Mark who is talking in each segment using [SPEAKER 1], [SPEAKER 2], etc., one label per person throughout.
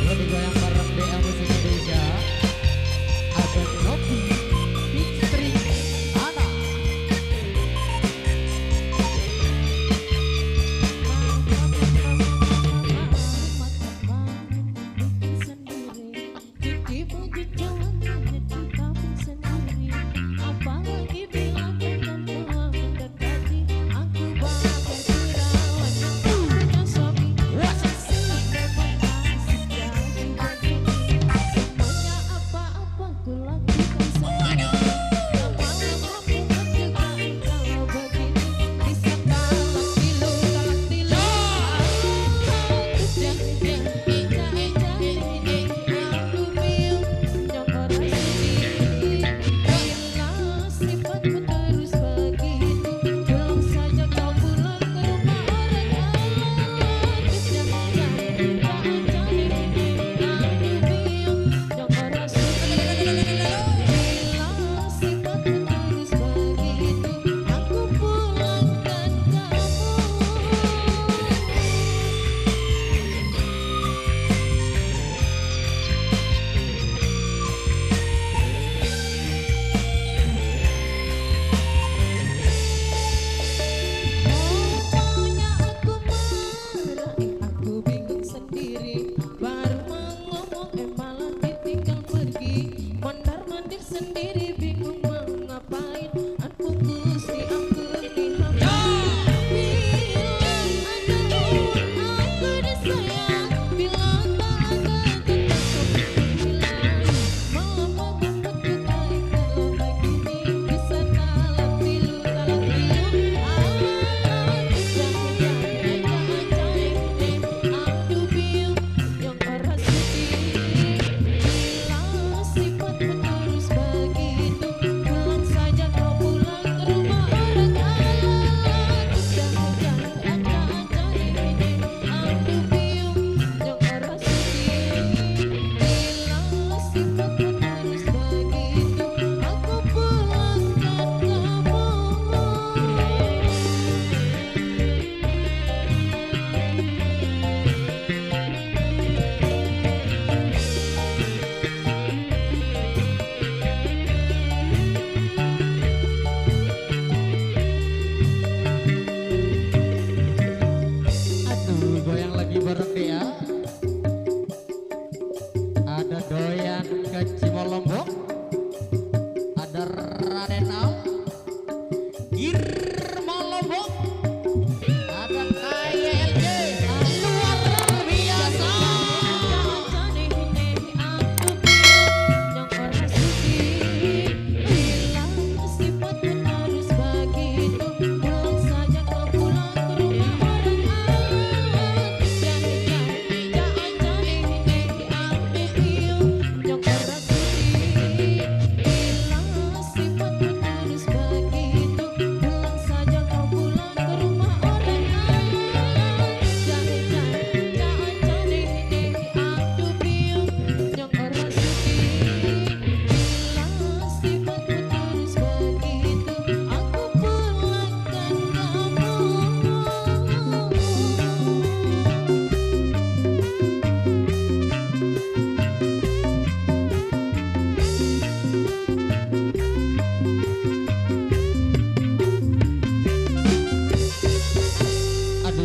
[SPEAKER 1] Lebih goyang bareng BL Musik Indonesia. Ada Novi, Fitri, Ana. Bareng dia ada doyan ke Cimolombok, ada Raden Al Irma Lombok, ada KYLJ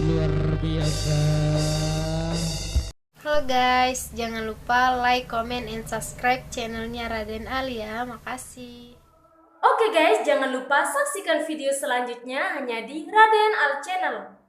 [SPEAKER 1] luar biasa.
[SPEAKER 2] Halo guys, jangan lupa like, comment, and subscribe channelnya Raden Ali ya. Makasih.
[SPEAKER 3] Oke guys, jangan lupa saksikan video selanjutnya hanya di Raden Al Channel.